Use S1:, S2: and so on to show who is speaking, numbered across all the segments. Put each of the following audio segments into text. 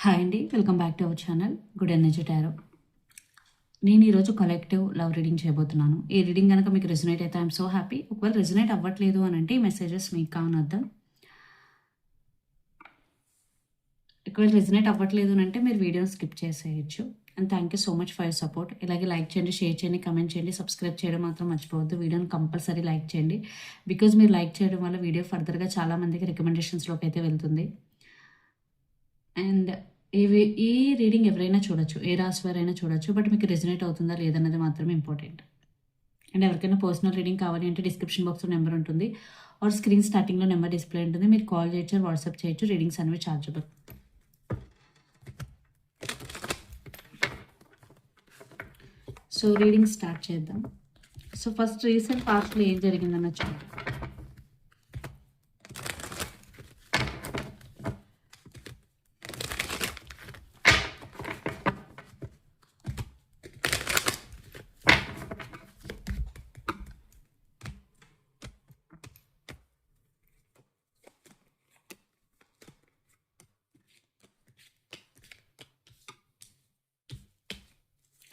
S1: Hi అండి, welcome back to our channel good energy tarot. నేను ఈరోజు కలెక్టివ్ లవ్ రీడింగ్ చేయబోతున్నాను. ఈ రీడింగ్ కనుక మీకు రెజొనేట్ అయితే ఐఎమ్ సో హ్యాపీ. ఒకవేళ రెజొనేట్ అవ్వట్లేదు అని అంటే ఈ మెసేజెస్ మీకు కానర్థం. ఒకవేళ రెజొనేట్ అవ్వట్లేదు అని అంటే మీరు వీడియోని స్కిప్ చేసేయచ్చు. And thank you so much for your support. ఇలాగే లైక్ చేయండి, షేర్ చేయండి, కమెంట్ చేయండి, సబ్స్క్రైబ్ చేయడం మాత్రం మర్చిపోవద్దు. వీడియోని కంపల్సరీ లైక్ చేయండి. బికాజ్ మీరు లైక్ చేయడం వల్ల వీడియో ఫర్దర్గా చాలామందికి రికమెండేషన్స్లోకి అయితే వెళ్తుంది. అండ్ ఈ రీడింగ్ ఎవరైనా చూడొచ్చు, ఏ రాశి వారైనా చూడొచ్చు. బట్ మీకు రెజొనేట్ అవుతుందా లేదన్నది మాత్రమే ఇంపార్టెంట్. అండ్ ఎవరికైనా పర్సనల్ రీడింగ్ కావాలి అంటే డిస్క్రిప్షన్ బాక్స్లో నెంబర్ ఉంటుంది, ఆర్ స్క్రీన్ స్టార్టింగ్లో నెంబర్ డిస్ప్లే ఉంటుంది. మీరు కాల్ చేయొచ్చు, వాట్సాప్ చేయొచ్చు. రీడింగ్స్ అనేవి ఛార్జబుల్. సో రీడింగ్ స్టార్ట్ చేద్దాం. సో ఫస్ట్ రీసెంట్ పాస్ట్లో ఏం జరిగిందన్న చూద్దాం.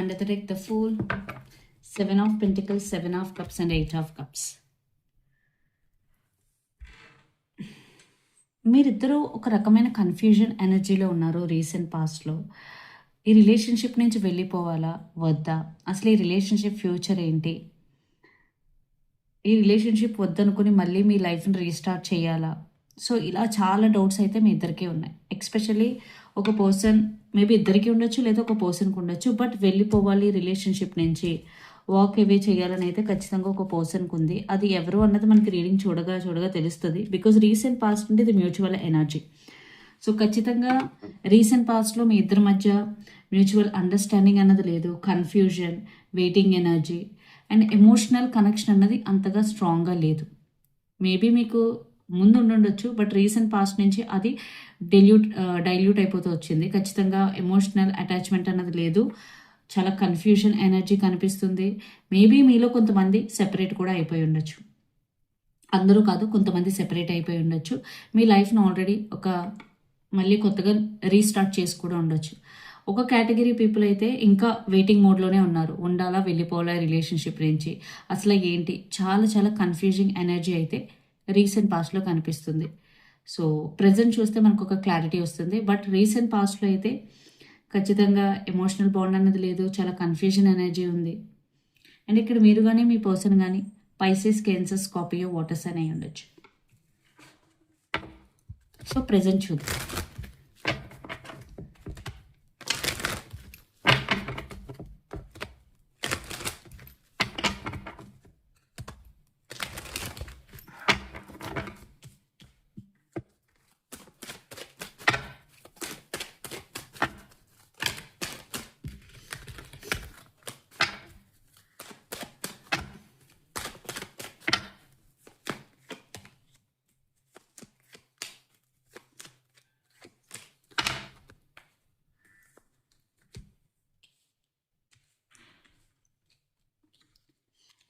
S1: Under the deck, the Fool, 7 of Pentacles, 7 of Cups and 8 of Cups. మీరిద్దరూ ఒక రకమైన కన్ఫ్యూజన్ ఎనర్జీలో ఉన్నారు రీసెంట్ పాస్ట్లో. ఈ రిలేషన్షిప్ నుంచి వెళ్ళిపోవాలా వద్దా, అసలు ఈ రిలేషన్షిప్ ఫ్యూచర్ ఏంటి, ఈ రిలేషన్షిప్ వద్దనుకుని మళ్ళీ మీ లైఫ్ని రీస్టార్ట్ చేయాలా. సో ఇలా చాలా డౌట్స్ అయితే మీ ఇద్దరికీ ఉన్నాయి. ఎస్పెషల్లీ ఒక పర్సన్ మేబీ ఇద్దరికి ఉండొచ్చు, లేదా ఒక పర్సన్కి ఉండొచ్చు. బట్ వెళ్ళిపోవాలి రిలేషన్షిప్ నుంచి, వాక్ అవే చేయాలని అయితే ఖచ్చితంగా ఒక పర్సన్కి ఉంది. అది ఎవరు అన్నది మనకి రీడింగ్ చూడగా తెలుస్తుంది. బికాజ్ రీసెంట్ పాస్ట్ అంటే ఇది మ్యూచువల్ ఎనర్జీ. సో ఖచ్చితంగా రీసెంట్ పాస్ట్లో మీ ఇద్దరి మధ్య మ్యూచువల్ అండర్స్టాండింగ్ అన్నది లేదు. Confusion, waiting energy and emotional connection అన్నది అంతగా స్ట్రాంగ్గా లేదు. మేబీ మీకు ముందు ఉండొచ్చు, బట్ రీసెంట్ పాస్ట్ నుంచి అది డైల్యూట్ అయిపోతూ వచ్చింది. ఖచ్చితంగా ఎమోషనల్ అటాచ్మెంట్ అన్నది లేదు. చాలా కన్ఫ్యూజన్ ఎనర్జీ కనిపిస్తుంది. మేబీ మీలో కొంతమంది సెపరేట్ కూడా అయిపోయి ఉండొచ్చు. అందరూ కాదు, కొంతమంది సెపరేట్ అయిపోయి ఉండొచ్చు. మీ లైఫ్ను ఆల్రెడీ మళ్ళీ కొత్తగా రీస్టార్ట్ చేసి కూడా ఉండొచ్చు. ఒక కేటగిరీ పీపుల్ అయితే ఇంకా వెయిటింగ్ మోడ్లోనే ఉన్నారు. ఉండాలా వెళ్ళిపోవాలా రిలేషన్షిప్ నుంచి, అసలు ఏంటి, చాలా చాలా కన్ఫ్యూజింగ్ ఎనర్జీ అయితే రీసెంట్ పాస్ట్లో కనిపిస్తుంది. సో ప్రజెంట్ చూస్తే మనకు ఒక క్లారిటీ వస్తుంది. బట్ రీసెంట్ పాస్ట్లో అయితే ఖచ్చితంగా ఎమోషనల్ బాండ్ అనేది లేదు. చాలా కన్ఫ్యూజన్ ఎనర్జీ ఉంది. అండ్ ఇక్కడ మీరు కానీ మీ పర్సన్ కానీ పైసెస్, క్యాన్సర్, స్కార్పియో, వాటర్స్ అని ఉండొచ్చు. సో ప్రజెంట్ చూద్దాం.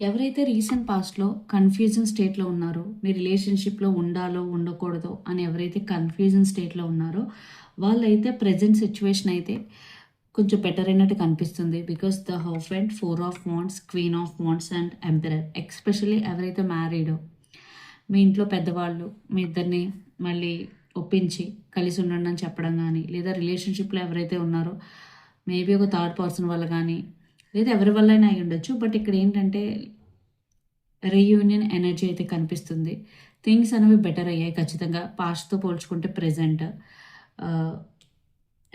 S1: ఎవరైతే రీసెంట్ పాస్ట్లో కన్ఫ్యూజన్ స్టేట్లో ఉన్నారో, మీ రిలేషన్షిప్లో ఉండాలో ఉండకూడదో అని ఎవరైతే కన్ఫ్యూజన్ స్టేట్లో ఉన్నారో వాళ్ళైతే ప్రజెంట్ సిచ్యువేషన్ అయితే కొంచెం బెటర్ అయినట్టు కనిపిస్తుంది. Because the husband, 4 of wands, queen of wands and emperor. Especially ఎవరైతే మ్యారీడో, మీ ఇంట్లో పెద్దవాళ్ళు మీ ఇద్దరిని మళ్ళీ ఒప్పించి కలిసి ఉండండి అని చెప్పడం కానీ, లేదా రిలేషన్షిప్లో ఎవరైతే ఉన్నారో మేబీ ఒక థర్డ్ పర్సన్ వల్ల కానీ, లేదా ఎవరి వల్ల అయినా అయి ఉండొచ్చు. బట్ ఇక్కడ ఏంటంటే రీయూనియన్ ఎనర్జీ అయితే కనిపిస్తుంది. థింగ్స్ అనేవి బెటర్ అయ్యాయి ఖచ్చితంగా పాస్ట్తో పోల్చుకుంటే ప్రెజెంట్.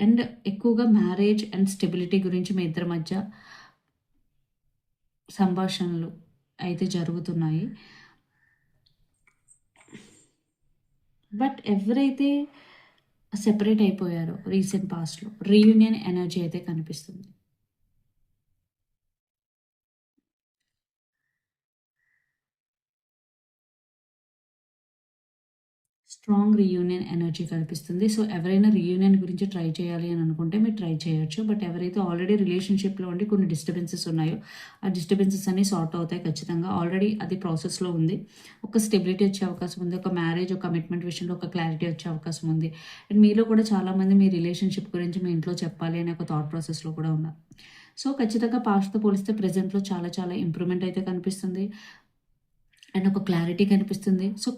S1: అండ్ ఎక్కువగా మ్యారేజ్ అండ్ స్టెబిలిటీ గురించి మీ ఇద్దరి మధ్య సంభాషణలు అయితే జరుగుతున్నాయి. బట్ ఎవరైతే సెపరేట్ అయిపోయారో రీసెంట్ పాస్ట్లో రీయూనియన్ ఎనర్జీ అయితే కనిపిస్తుంది. స్ట్రాంగ్ రీయూనియన్ ఎనర్జీ కనిపిస్తుంది. సో ఎవరైనా రీయూనియన్ గురించి ట్రై చేయాలి అని అనుకుంటే మీరు ట్రై చేయొచ్చు. బట్ ఎవరైతే ఆల్రెడీ రిలేషన్షిప్లో ఉండి కొన్ని డిస్టర్బెన్సెస్ ఉన్నాయో ఆ డిస్టర్బెన్సెస్ అన్ని సార్ట్ అవుతాయి ఖచ్చితంగా. ఆల్రెడీ అది ప్రాసెస్లో ఉంది. ఒక స్టెబిలిటీ వచ్చే అవకాశం ఉంది. ఒక మ్యారేజ్, ఒక కమిట్మెంట్ విషయంలో ఒక క్లారిటీ వచ్చే అవకాశం ఉంది. అండ్ మీలో కూడా చాలామంది మీ రిలేషన్షిప్ గురించి మీ ఇంట్లో చెప్పాలి అనే ఒక థాట్ ప్రాసెస్లో కూడా ఉన్నారు. సో ఖచ్చితంగా పాస్ట్తో పోలిస్తే ప్రెజెంట్లో చాలా చాలా ఇంప్రూవ్మెంట్ అయితే కనిపిస్తుంది. అండ్ ఒక క్లారిటీ కనిపిస్తుంది. So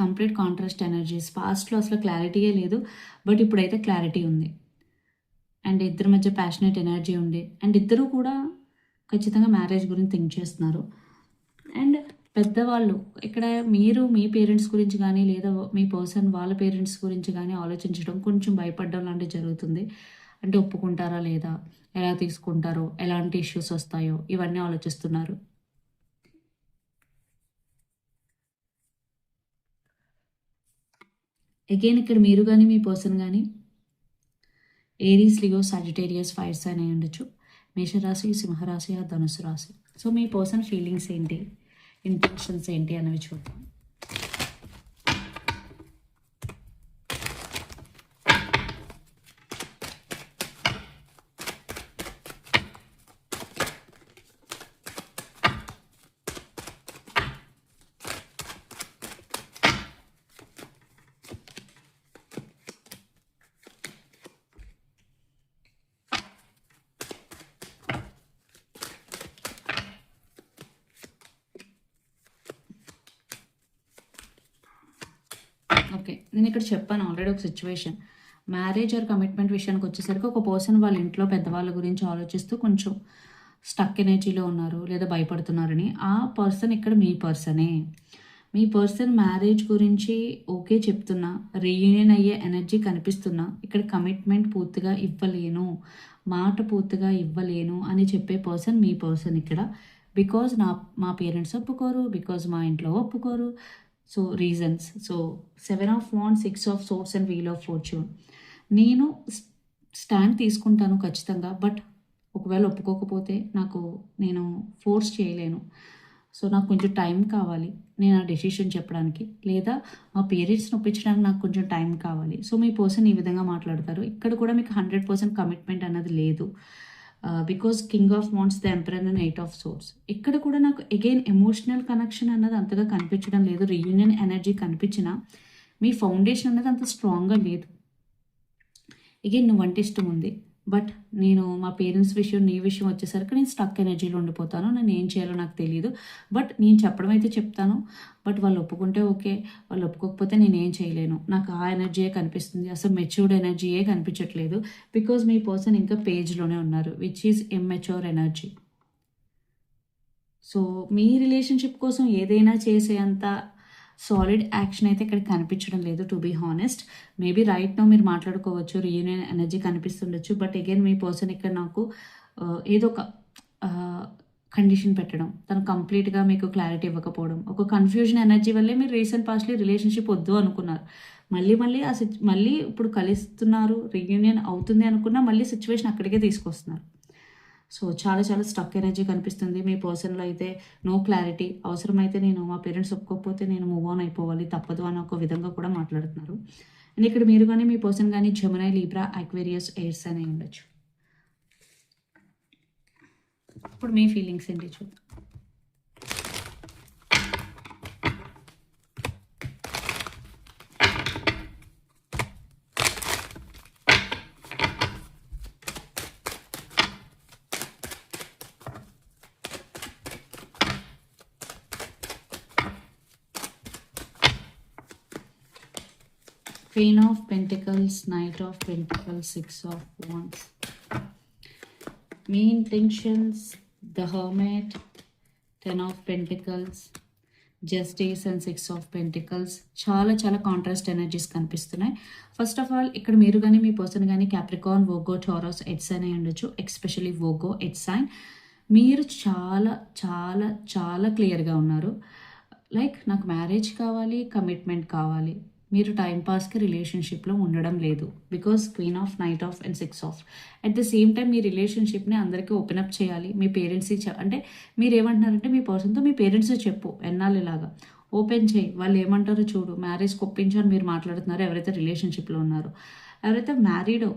S1: complete contrast energies. పాస్ట్‌లో అసలు క్లారిటీయే లేదు. బట్ ఇప్పుడైతే క్లారిటీ ఉంది. అండ్ ఇద్దరి మధ్య ప్యాషనేట్ ఎనర్జీ ఉంది. అండ్ ఇద్దరూ కూడా ఖచ్చితంగా మ్యారేజ్ గురించి థింక్ చేస్తున్నారు. అండ్ పెద్దవాళ్ళు ఇక్కడ మీరు మీ పేరెంట్స్ గురించి కానీ లేదా మీ పర్సన్ వాళ్ళ పేరెంట్స్ గురించి కానీ ఆలోచించడం కొంచెం భయపడడం లాంటివి జరుగుతుంది. అంటే ఒప్పుకుంటారా లేదా? ఎలా తీసుకుంటారో? ఎలాంటి ఇష్యూస్ వస్తాయో? ఇవన్నీ ఆలోచిస్తున్నారు. అగైన్ ఇక్కడ మీరు కానీ మీ పర్సన్ కానీ Aries, Leo, Sagittarius, fire sign అయి ఉండొచ్చు. మేషరాశి, సింహరాశి, ధనుసు రాశి. సో మీ పర్సన్ ఫీలింగ్స్ ఏంటి, ఇంటెన్షన్స్ ఏంటి అనేవి చూద్దాం. ఓకే, నేను ఇక్కడ చెప్పాను ఆల్రెడీ ఒక సిచ్యువేషన్. మ్యారేజ్ ఆర్ కమిట్మెంట్ విషయానికి వచ్చేసరికి ఒక పర్సన్ వాళ్ళ ఇంట్లో పెద్దవాళ్ళ గురించి ఆలోచిస్తూ కొంచెం స్టక్ ఎనర్జీలో ఉన్నారు లేదా భయపడుతున్నారని. ఆ పర్సన్ ఇక్కడ మీ పర్సనే. మీ పర్సన్ మ్యారేజ్ గురించి ఓకే చెప్తున్నా, రీయూనియన్ అయ్యే ఎనర్జీ కనిపిస్తున్నా, ఇక్కడ కమిట్మెంట్ పూర్తిగా ఇవ్వలేను, మాట పూర్తిగా ఇవ్వలేను అని చెప్పే పర్సన్ మీ పర్సన్ ఇక్కడ. బికాజ్ మా పేరెంట్స్ ఒప్పుకోరు, బికాజ్ మా ఇంట్లో ఒప్పుకోరు. So reasons. So 7 of wands, 6 of swords and wheel of fortune. నేను స్టాండ్ తీసుకుంటాను ఖచ్చితంగా. బట్ ఒకవేళ ఒప్పుకోకపోతే నేను ఫోర్స్ చేయలేను. సో నాకు కొంచెం టైం కావాలి నేను ఆ డెసిషన్ చెప్పడానికి, లేదా మా పేరెంట్స్ని ఒప్పించడానికి నాకు కొంచెం టైం కావాలి. సో మీ పర్సన్ ఈ విధంగా మాట్లాడతారు. ఇక్కడ కూడా మీకు 100% కమిట్మెంట్ అన్నది లేదు. Because king of wands, the emperor and 8 of swords. ఇక్కడ కూడా నాకు అగైన్ ఎమోషనల్ కనెక్షన్ అన్నది అంతగా కనిపించడం లేదు. రీయూనియన్ ఎనర్జీ కనిపించినా మీ ఫౌండేషన్ అనేది అంత స్ట్రాంగ్గా లేదు. అగైన్ నువ్వంటే ఇష్టం ఉంది, బట్ నేను మా పేరెంట్స్ విషయం, నీ విషయం వచ్చేసరికి నేను స్టక్ ఎనర్జీలో ఉండిపోతాను. నేను ఏం చేయాలో నాకు తెలియదు. బట్ నేను చెప్పడం అయితే చెప్తాను. బట్ వాళ్ళు ఒప్పుకుంటే ఓకే, వాళ్ళు ఒప్పుకోకపోతే నేనేం చేయలేను. నాకు ఆ ఎనర్జీయే కనిపిస్తుంది. అసలు మెచ్యూర్డ్ ఎనర్జీయే కనిపించట్లేదు. బికాజ్ మీ పర్సన్ ఇంకా పేజ్లోనే ఉన్నారు, which is immature energy. So మీ రిలేషన్షిప్ కోసం ఏదైనా చేసేంత సాలిడ్ యాక్షన్ అయితే ఇక్కడ కనిపించడం లేదు, to be honest. Maybe right now మీరు మాట్లాడుకోవచ్చు, రీయూనియన్ ఎనర్జీ కనిపిస్తుండొచ్చు. బట్ అగైన్ మీ పర్సన్ ఇక్కడ నాకు ఏదో ఒక కండిషన్ పెట్టడం, తను కంప్లీట్గా మీకు క్లారిటీ ఇవ్వకపోవడం, ఒక కన్ఫ్యూజన్ ఎనర్జీ వల్లే మీరు రీసెంట్ పాస్ట్లీ రిలేషన్షిప్ వద్దు అనుకున్నారు. మళ్ళీ ఇప్పుడు కలుస్తున్నారు, రీయూనియన్ అవుతుంది అనుకున్నా మళ్ళీ సిచ్యువేషన్ అక్కడికే తీసుకొస్తున్నారు. సో చాలా చాలా స్టక్ ఎనర్జీ కనిపిస్తుంది. మీ పర్సన్లో అయితే నో క్లారిటీ. అవసరమైతే నేను మా పేరెంట్స్ ఒప్పుకోకపోతే నేను మూవ్ ఆన్ అయిపోవాలి, తప్పదు అని ఒక విధంగా కూడా మాట్లాడుతున్నారు. అండ్ ఇక్కడ మీరు కానీ మీ పర్సన్ కానీ Gemini, Libra, Aquarius, air sign అయి ఉండొచ్చు. ఇప్పుడు మీ ఫీలింగ్స్ ఏంటి చూద్దాం. Queen of Pentacles, Knight of Pentacles, 6 of Wands. Me intentions, the hermit, 10 of Pentacles, justice and 6 of Pentacles. చాలా చాలా కాంట్రాస్ట్ ఎనర్జీస్ కనిపిస్తున్నాయి. ఫస్ట్ ఆఫ్ ఆల్ ఇక్కడ మీరు కానీ మీ పర్సన్ కానీ క్యాప్రికాన్, వోగో, టారస్, ఎడ్ సైన్ అయి ఉండొచ్చు. ఎస్పెషలీ వోగో, ఎడ్ సైన్. మీరు చాలా చాలా చాలా క్లియర్గా ఉన్నారు. లైక్ నాకు మ్యారేజ్ కావాలి, కమిట్మెంట్ కావాలి. మీరు టైంపాస్కి రిలేషన్షిప్లో ఉండడం లేదు. Because queen of, knight of and 6 of. At the same time మీ రిలేషన్షిప్ని అందరికీ ఓపెన్ అప్ చేయాలి. మీ పేరెంట్స్కి అంటే మీరు ఏమంటున్నారంటే మీ పర్సన్తో మీ పేరెంట్స్ చెప్పు ఎన్నాళ్ళు ఇలాగా ఓపెన్ చేయి, వాళ్ళు ఏమంటారో చూడు. మ్యారేజ్కి ఒప్పించని మీరు మాట్లాడుతున్నారు ఎవరైతే రిలేషన్షిప్లో ఉన్నారో. ఎవరైతే మ్యారీడో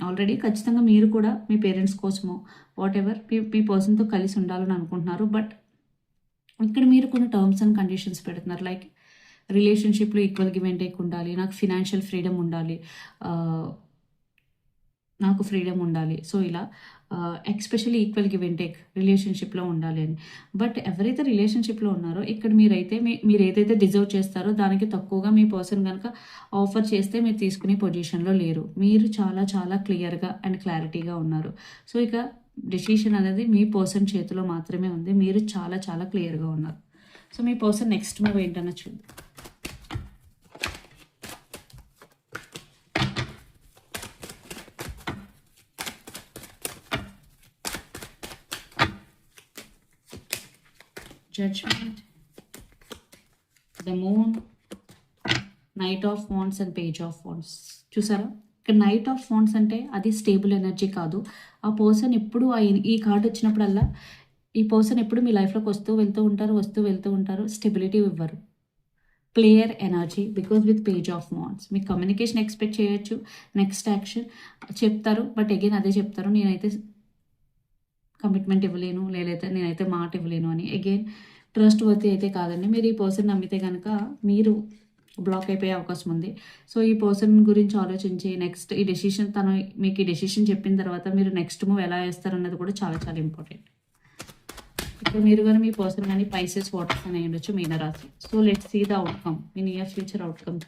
S1: ఆల్రెడీ ఖచ్చితంగా మీరు కూడా మీ పేరెంట్స్ కోసమో వాట్ ఎవర్ మీ పర్సన్తో కలిసి ఉండాలని అనుకుంటున్నారు. బట్ ఇక్కడ మీరు కొన్ని టర్మ్స్ అండ్ కండిషన్స్ పెడుతున్నారు. లైక్ రిలేషన్షిప్లో ఈక్వల్ గివ్ అండ్ టేక్ ఉండాలి, నాకు ఫినాన్షియల్ ఫ్రీడమ్ ఉండాలి, నాకు ఫ్రీడమ్ ఉండాలి. సో ఇలా especially equal give and take రిలేషన్షిప్లో ఉండాలి అని. బట్ ఎవరైతే రిలేషన్షిప్లో ఉన్నారో ఇక్కడ మీరైతే మీరు ఏదైతే డిజర్వ్ చేస్తారో దానికి తక్కువగా మీ పర్సన్ కనుక ఆఫర్ చేస్తే మీరు తీసుకునే పొజిషన్లో లేరు. మీరు చాలా చాలా క్లియర్గా అండ్ క్లారిటీగా ఉన్నారు. సో ఇక డెసిషన్ అనేది మీ పర్సన్ చేతిలో మాత్రమే ఉంది. మీరు చాలా చాలా క్లియర్గా ఉన్నారు. సో మీ పర్సన్ నెక్స్ట్ మూవ్ ఏంటన్నా చూద్దాం. Judgment, the moon, Knight of Wands and Page of Wands. చూసారా, ఇక్కడ నైట్ ఆఫ్ వాండ్స్ అంటే అది స్టేబుల్ ఎనర్జీ కాదు. ఆ పర్సన్ ఎప్పుడు ఈ కార్డ్ వచ్చినప్పుడల్లా ఈ పర్సన్ ఎప్పుడు మీ లైఫ్లోకి వస్తూ వెళ్తూ ఉంటారు. స్టెబిలిటీ ఇవ్వరు. Player energy because with page of wands. Me communication expect చేయొచ్చు, నెక్స్ట్ యాక్షన్ చెప్తారు. బట్ అగైన్ అదే చెప్తారు, నేనైతే కమిట్మెంట్ ఇవ్వలేను, లేదైతే నేనైతే మాట ఇవ్వలేను అని. అగైన్ ట్రస్ట్ వర్తీ అయితే కాదండి. మీరు ఈ పర్సన్ నమ్మితే కనుక మీరు బ్లాక్ అయిపోయే అవకాశం ఉంది. సో ఈ పర్సన్ గురించి ఆలోచించి నెక్స్ట్ ఈ డెసిషన్, తను మీకు ఈ డెసిషన్ చెప్పిన తర్వాత మీరు నెక్స్ట్ మూవ్ ఎలా వేస్తారన్నది కూడా చాలా చాలా ఇంపార్టెంట్. ఇప్పుడు మీరు కానీ మీ పర్సన్ కానీ పైసెస్ వాటర్స్ అని ఉండొచ్చు, మీనరాశి. So let's see the outcome, మీ near future outcome.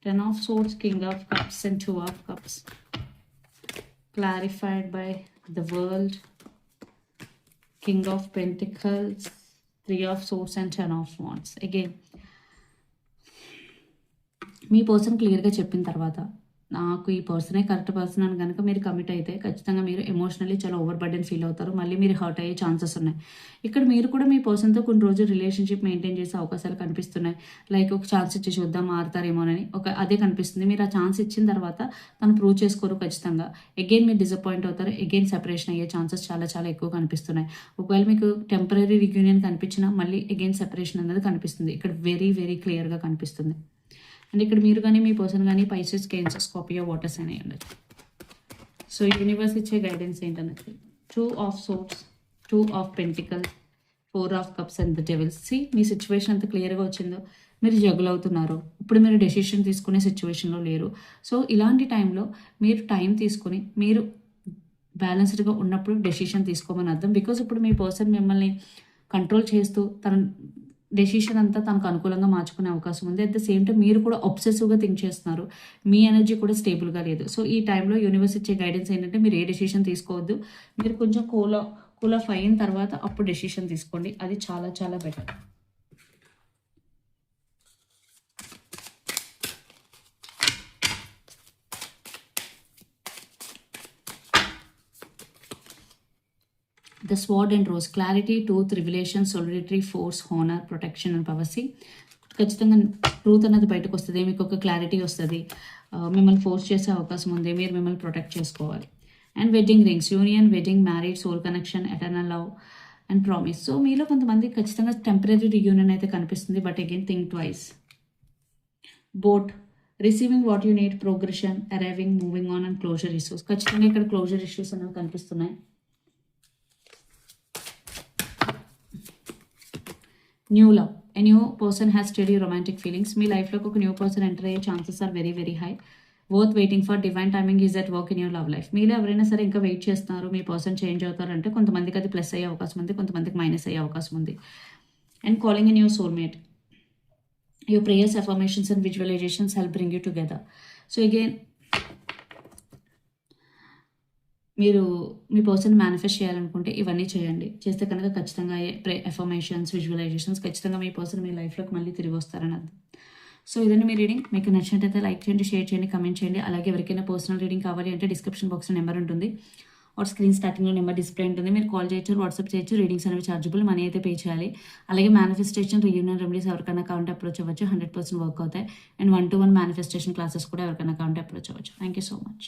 S1: 10 of Swords, King of Cups and 2 of Cups. Clarified by the World, King of Pentacles, 3 of Swords and 10 of Wands. Again, me person క్లియర్గా చెప్పిన తర్వాత నాకు ఈ పర్సనే correct person అని కనుక మీరు commit అయితే ఖచ్చితంగా మీరు ఎమోషనల్లీ చాలా ఓవర్ బర్డెన్ ఫీల్ అవుతారు. మళ్ళీ మీరు హర్ట్ అయ్యే ఛాన్సెస్ ఉన్నాయి. ఇక్కడ మీరు కూడా మీ పర్సన్తో కొన్ని రోజులు రిలేషన్షిప్ మెయింటైన్ చేసే అవకాశాలు కనిపిస్తున్నాయి. లైక్ ఒక ఛాన్స్ ఇచ్చి చూద్దాం మారుతారేమోనని అదే కనిపిస్తుంది. మీరు ఆ ఛాన్స్ ఇచ్చిన తర్వాత తను ప్రూవ్ చేసుకోరు ఖచ్చితంగా. అగైన్ మీరు డిసప్పాయింట్ అవుతారు. అగైన్ సెపరేషన్ అయ్యే ఛాన్సెస్ చాలా చాలా ఎక్కువ కనిపిస్తున్నాయి. ఒకవేళ మీకు టెంపరీ రియూనియన్ కనిపించినా మళ్ళీ అగైన్ సెపరేషన్ అనేది కనిపిస్తుంది. ఇక్కడ వెరీ వెరీ క్లియర్గా కనిపిస్తుంది. అండ్ ఇక్కడ మీరు కానీ మీ పర్సన్ కానీ పైసెస్, కేన్సర్, స్కార్పియో, వాటర్స్ అనేవి ఉండొచ్చు. సో యూనివర్స్ ఇచ్చే గైడెన్స్ ఏంటన్నది 2 of Swords, 2 of Pentacles, 4 of Cups and the Devil. Me situation అంత క్లియర్గా వచ్చిందో, మీరు జగుల్ అవుతున్నారు. ఇప్పుడు మీరు డెసిషన్ తీసుకునే సిచ్యువేషన్లో లేరు. సో ఇలాంటి టైంలో మీరు టైం తీసుకుని మీరు బ్యాలెన్స్డ్గా ఉన్నప్పుడు డెసిషన్ తీసుకోమని అర్థం. బికాజ్ ఇప్పుడు మీ పర్సన్ మిమ్మల్ని కంట్రోల్ చేస్తూ తన డెసిషన్ అంతా తనకు అనుకూలంగా మార్చుకునే అవకాశం ఉంది. అట్ ద సేమ్ టైం మీరు కూడా అబ్సెసివ్గా థింక్ చేస్తున్నారు. మీ ఎనర్జీ కూడా స్టేబుల్గా లేదు. సో ఈ టైంలో యూనివర్స్ ఇచ్చే గైడెన్స్ ఏంటంటే మీరు ఏ డెసిషన్ తీసుకోవద్దు. మీరు కొంచెం కూల్ ఆఫ్ అయిన తర్వాత అప్పుడు డెసిషన్ తీసుకోండి. అది చాలా చాలా better. The Sword and Rose, Clarity, Truth, Revelation, Solidarity, Force, Honor, Protection and Power. ఖచ్చితంగా ట్రూత్ అన్నది బయటకు వస్తుంది. మీకు ఒక క్లారిటీ వస్తుంది. మిమ్మల్ని ఫోర్స్ చేసే అవకాశం ఉంది. మీరు మిమ్మల్ని ప్రొటెక్ట్ చేసుకోవాలి. And wedding rings, union, wedding, married, soul connection, eternal love and promise. So మీలో కొంతమంది ఖచ్చితంగా టెంపరీ రియూనియన్ అయితే కనిపిస్తుంది. But again think twice. Boat, receiving what you need, progression, arriving, moving on and closure issues. ఖచ్చితంగా ఇక్కడ closure issues అనేవి కనిపిస్తున్నాయి. New love, a new person has steady romantic feelings. మీ లైఫ్లోకి ఒక న్యూ పర్సన్ ఎంటర్ అయ్యే chances are very very high. Worth waiting for, divine timing is at work in your love life. మీలో ఎవరైనా సరే ఇంకా వెయిట్ చేస్తున్నారు, మీ పర్సన్ చేంజ్ అవుతారంటే కొంతమందికి అది ప్లస్ అయ్యే అవకాశం ఉంది, కొంతమందికి మైనస్ అయ్యే అవకాశం ఉంది. And calling in your soulmate, your prayers, affirmations and visualizations help bring you together. So again మీరు మీ పర్సన్ మేనిఫెస్ట్ చేయాలనుకుంటే ఇవన్నీ చేయండి. చేస్తే కనుక ఖచ్చితంగా అఫర్మేషన్స్, విజువలైజేషన్స్ ఖచ్చితంగా మీ పర్సన్ మీ లైఫ్లోకి మళ్ళీ తిరిగి వస్తారని అర్థం. సో ఇదండి మీ రీడింగ్. మీకు నచ్చినట్టయితే లైక్ చేయండి, షేర్ చేయండి, కమెంట్ చేయండి. అలాగే ఎవరికైనా పర్సనల్ రీడింగ్ కావాలి అంటే డిస్క్రిప్షన్ బాక్స్లో నెంబర్ ఉంటుంది, ఆర్ స్క్రీన్ స్టార్టింగ్లో నెంబర్ డిస్ప్లే ఉంటుంది. మీరు కాల్ చేయొచ్చు, వాట్సాప్ చేయొచ్చు. రీడింగ్స్ అనేవి చార్జబుల్, మనీ అయితే పే చేయాలి. అలాగే మేనిఫెస్టేషన్, రీయూనియన్ రెమెడీస్ ఎవరికైనా కావాలంటే అప్రోచ్ అవ్వచ్చు. 100% వర్క్ అవుతాయి. అండ్ 1-to-1 మేనిఫెస్టేషన్ క్లాసెస్ కూడా ఎవరికైనా కావాలంటే అప్రోచ్ అవ్వచ్చు. Thank you so much.